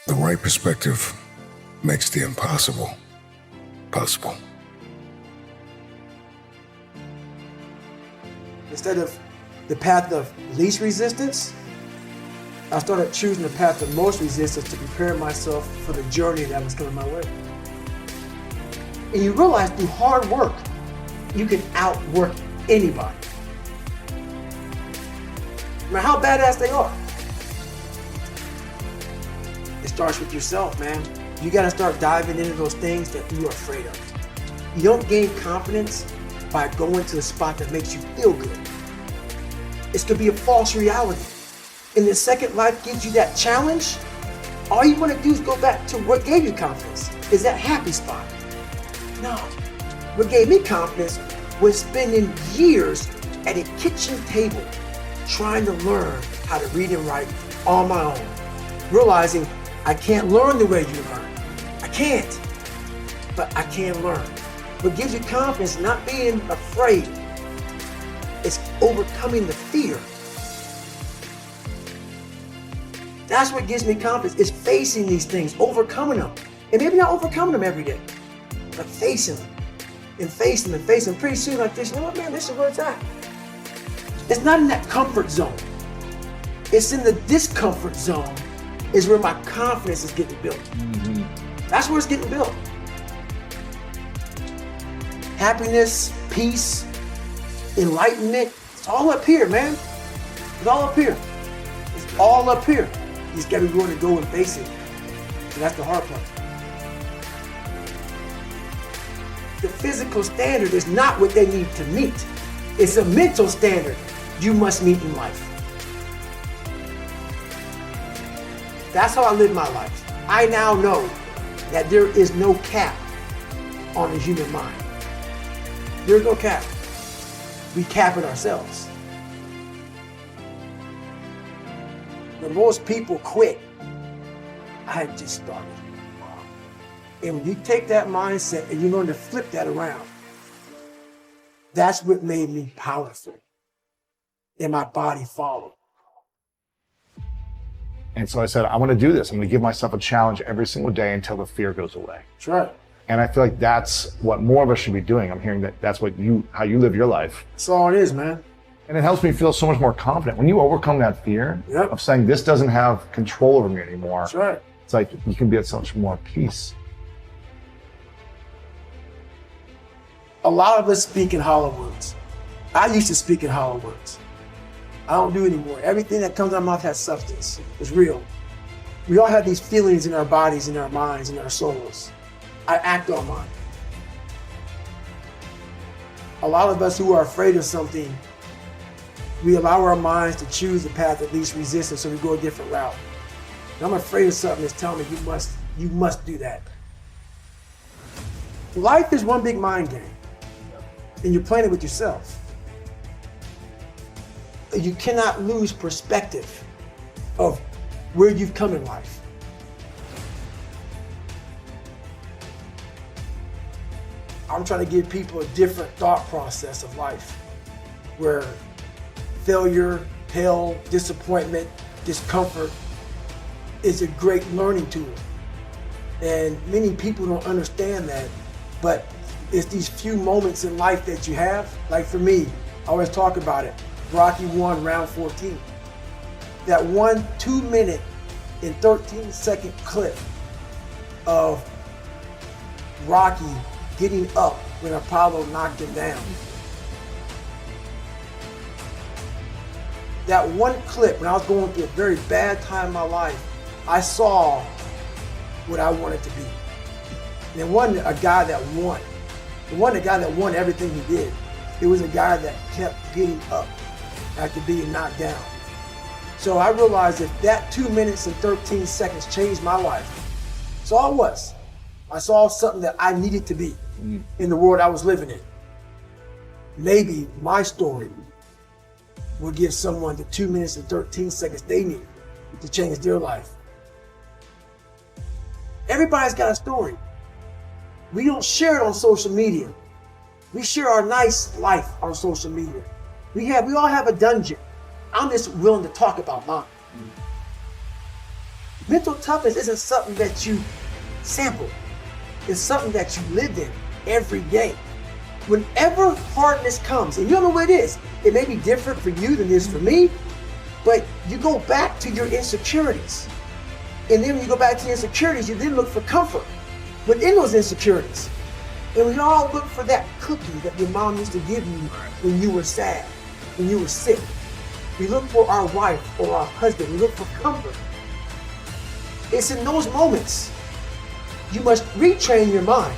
The right perspective makes the impossible possible. Instead of the path of least resistance, I started choosing the path of most resistance to prepare myself for the journey that was coming my way. And you realize through hard work, you can outwork anybody. No matter how badass they are. It starts with yourself, man. You gotta start diving into those things that you are afraid of. You don't gain confidence by going to the spot that makes you feel good. It's gonna be a false reality. And the second life gives you that challenge, all you wanna do is go back to what gave you confidence, is that happy spot. No, what gave me confidence was spending years at a kitchen table trying to learn how to read and write on my own, realizing I can't learn the way you learn. I can't, but I can learn. What gives you confidence, not being afraid, is overcoming the fear. That's what gives me confidence, is facing these things, overcoming them. And maybe not overcoming them every day, but facing them and facing them and facing them. Pretty soon like this, you know what, man, this is where it's at. It's not in that comfort zone. It's in the discomfort zone is where my confidence is getting built. Mm-hmm. That's where it's getting built. Happiness, peace, enlightenment, it's all up here, man. It's all up here. It's all up here. You just gotta be willing to go and face it. And that's the hard part. The physical standard is not what they need to meet. It's a mental standard you must meet in life. That's how I live my life. I now know that there is no cap on the human mind. There's no cap. We cap it ourselves. When most people quit, I just started. And when you take that mindset and you learn to flip that around, that's what made me powerful. And my body followed. And so I said, I want to do this. I'm going to give myself a challenge every single day until the fear goes away. That's right. And I feel like that's what more of us should be doing. I'm hearing that that's what how you live your life. That's all it is, man. And it helps me feel so much more confident. When you overcome that fear of saying this doesn't have control over me anymore, that's right. It's like you can be at such more peace. A lot of us speak in hollow words. I used to speak in hollow words. I don't do it anymore. Everything that comes out of my mouth has substance. It's real. We all have these feelings in our bodies, in our minds, in our souls. I act on mine. A lot of us who are afraid of something, we allow our minds to choose the path of least resistance, so we go a different route. And I'm afraid of something that's telling me you must do that. Life is one big mind game, and you're playing it with yourself. You cannot lose perspective of where you've come in life. I'm trying to give people a different thought process of life, where failure, hell, disappointment, discomfort is a great learning tool. And many people don't understand that, but it's these few moments in life that you have. Like for me, I always talk about it. Rocky won round 14. That 1 2-minute and 13-second clip of Rocky getting up when Apollo knocked him down. That one clip, when I was going through a very bad time in my life, I saw what I wanted to be. And it wasn't a guy that won. It wasn't a guy that won everything he did. It was a guy that kept getting up after being knocked down. So I realized that that 2 minutes and 13 seconds changed my life. That's all it was. I saw something that I needed to be in the world I was living in. Maybe my story will give someone the 2 minutes and 13 seconds they need to change their life. Everybody's got a story. We don't share it on social media. We share our nice life on social media. We all have a dungeon. I'm just willing to talk about mine. Mental toughness isn't something that you sample. It's something that you live in every day. Whenever hardness comes, and you don't know what it is, it may be different for you than it is for me, but you go back to your insecurities. And then when you go back to your insecurities, you then look for comfort within those insecurities. And we all look for that cookie that your mom used to give you when you were sad, when you were sick. We look for our wife or our husband. We look for comfort. It's in those moments you must retrain your mind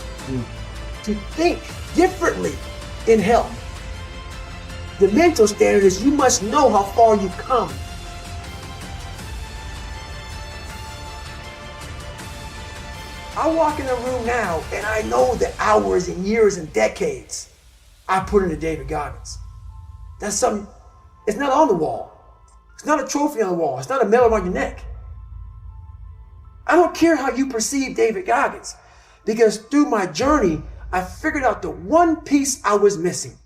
to think differently in health. The mental standard is you must know how far you've come. I walk in a room now and I know the hours and years and decades I put into David Goggins. That's something, it's not on the wall. It's not a trophy on the wall. It's not a medal on your neck. I don't care how you perceive David Goggins, because through my journey, I figured out the one piece I was missing.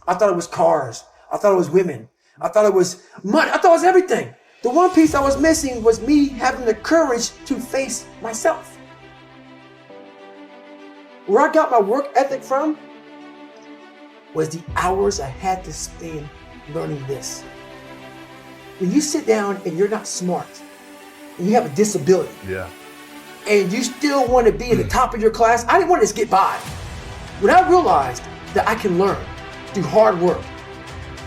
I thought it was cars. I thought it was women. I thought it was money. I thought it was everything. The one piece I was missing was me having the courage to face myself. Where I got my work ethic from was the hours I had to spend learning this. When you sit down and you're not smart, and you have a disability, and you still want to be in the top of your class, I didn't want to just get by. When I realized that I can learn through hard work,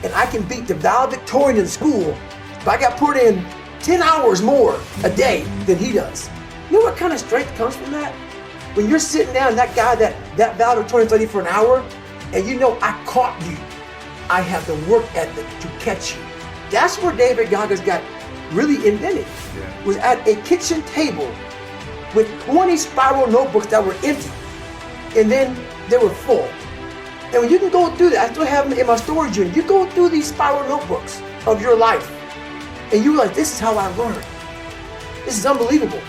and I can beat the valedictorian in school, but I got put in 10 hours more a day than he does. You know what kind of strength comes from that? When you're sitting down, that guy, that valedictorian studied for an hour, and you know I caught you. I have the work ethic to catch you. That's where David Goggins got really invented. Was at a kitchen table with 20 spiral notebooks that were empty, and then they were full. And when you can go through that, I still have them in my storage unit. You go through these spiral notebooks of your life, and you realize, this is how I learned. This is unbelievable.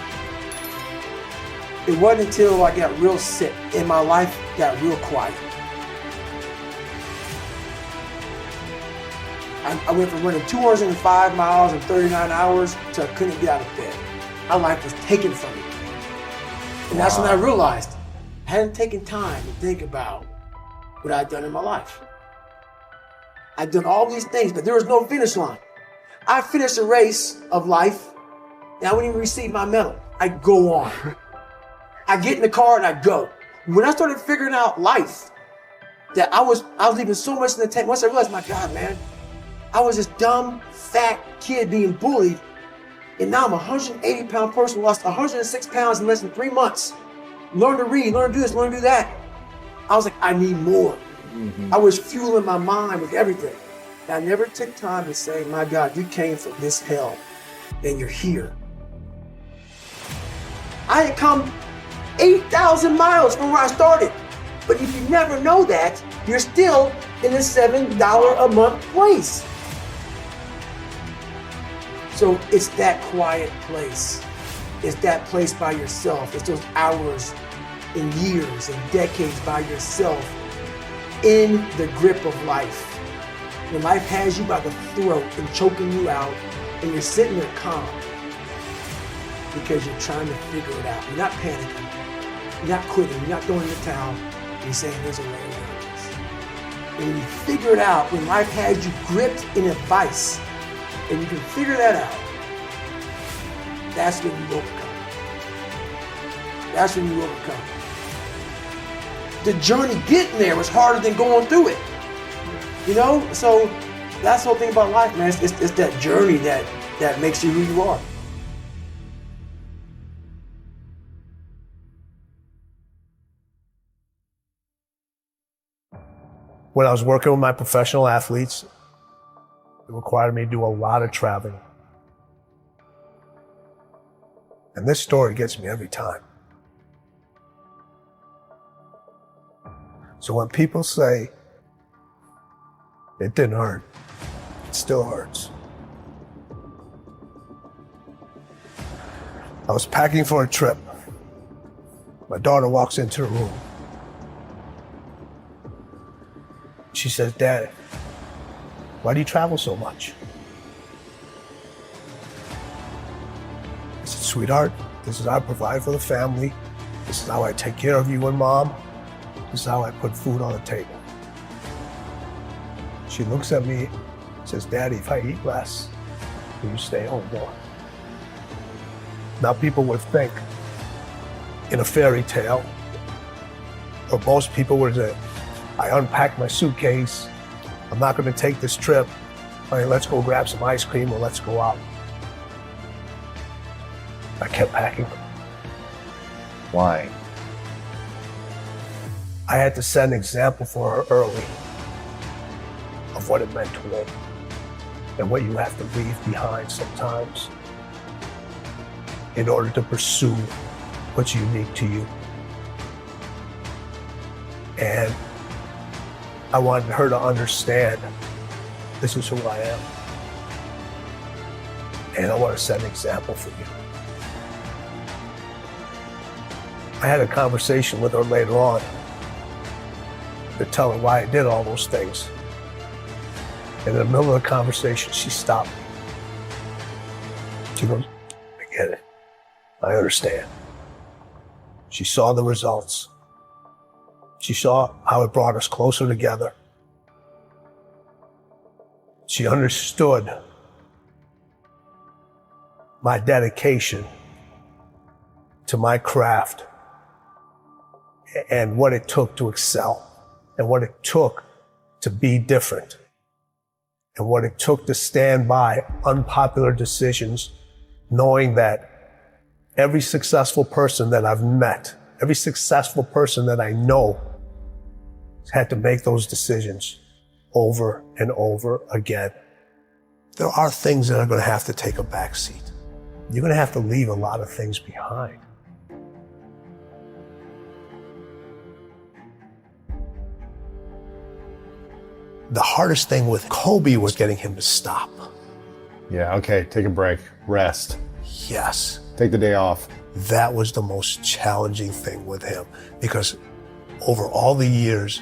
It wasn't until I got real sick and my life got real quiet. I went from running 205 miles in 39 hours to I couldn't get out of bed. My life was taken from me. And that's when I realized I hadn't taken time to think about what I'd done in my life. I'd done all these things, but there was no finish line. I finished a race of life, and I wouldn't even receive my medal. I go on. I get in the car and I go. When I started figuring out life, that I was leaving so much in the tank. Once I realized, my God, man, I was this dumb, fat kid being bullied, and now I'm a 180-pound person who lost 106 pounds in less than 3 months. Learn to read, learn to do this, learn to do that. I was like, I need more. I was fueling my mind with everything. And I never took time to say, my God, you came from this hell, and you're here. I had come 8,000 miles from where I started. But if you never know that, you're still in a $7 a month place. So it's that quiet place. It's that place by yourself. It's those hours and years and decades by yourself in the grip of life. When life has you by the throat and choking you out, and you're sitting there calm because you're trying to figure it out. You're not panicking. You're not quitting. You're not throwing in the towel. You're saying there's a way around this. And when you figure it out, when life has you gripped in a vice, and you can figure that out, that's when you overcome. That's when you overcome. The journey getting there was harder than going through it. You know? So that's the whole thing about life, man. It's that journey that makes you who you are. When I was working with my professional athletes, it required me to do a lot of traveling. And this story gets me every time. So when people say it didn't hurt, it still hurts. I was packing for a trip. My daughter walks into the room. She says, "Dad, why do you travel so much?" I said, sweetheart, this is how I provide for the family. This is how I take care of you and mom. This is how I put food on the table. She looks at me, says, Daddy, if I eat less, will you stay home more? Now people would think in a fairy tale, or most people would say, I unpacked my suitcase, I'm not gonna take this trip, all right, let's go grab some ice cream or let's go out. I kept packing. Why? I had to set an example for her early of what it meant to win and what you have to leave behind sometimes in order to pursue what's unique to you. And I wanted her to understand this is who I am. And I want to set an example for you. I had a conversation with her later on to tell her why I did all those things. And in the middle of the conversation, she stopped me. She goes, I get it. I understand. She saw the results. She saw how it brought us closer together. She understood my dedication to my craft and what it took to excel and what it took to be different and what it took to stand by unpopular decisions, knowing that every successful person that I've met, every successful person that I know had to make those decisions over and over again. There are things that are going to have to take a back seat. You're going to have to leave a lot of things behind. The hardest thing with Kobe was getting him to stop. Yeah, okay, take a break, rest, Yes, take the day off. that was the most challenging thing with him because over all the years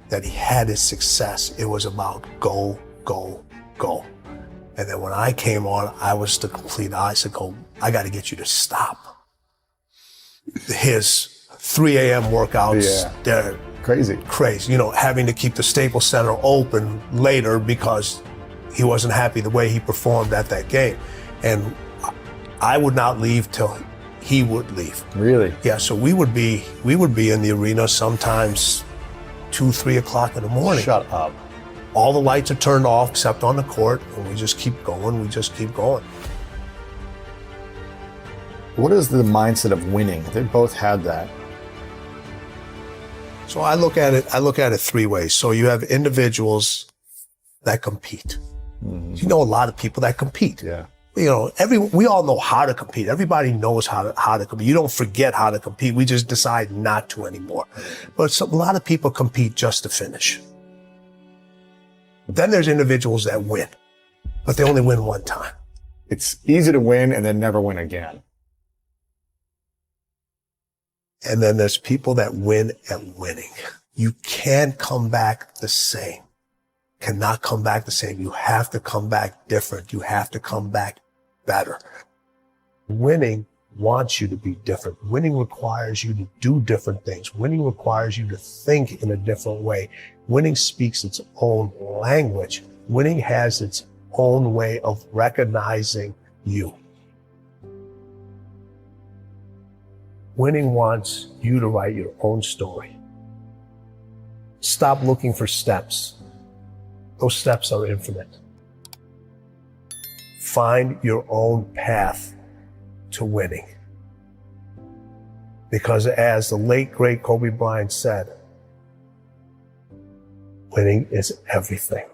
that he had his success, it was about go, go, go. And then when I came on, I was the complete opposite. Go, I got to get you to stop. His 3 a.m. workouts, they're Crazy. crazy. You know, having to keep the Staples Center open later because he wasn't happy the way he performed at that game. And I would not leave till he would leave. Really? Yeah, so we would be in the arena sometimes 2, 3 o'clock in the morning. Shut up. All the lights are turned off except on the court, and we just keep going, What is the mindset of winning? They both had that. So I look at it 3 ways. So you have individuals that compete. Mm-hmm. You know a lot of people that compete. Yeah. You know, we all know how to compete. Everybody knows how to compete. You don't forget how to compete. We just decide not to anymore. But a lot of people compete just to finish. Then there's individuals that win, but they only win one time. It's easy to win and then never win again. And then there's people that win at winning. You can't come back the same. Cannot come back the same. You have to come back different. You have to come back better. Winning wants you to be different. Winning requires you to do different things. Winning requires you to think in a different way. Winning speaks its own language. Winning has its own way of recognizing you. Winning wants you to write your own story. Stop looking for steps. Those steps are infinite. Find your own path to winning. Because as the late, great Kobe Bryant said, winning is everything.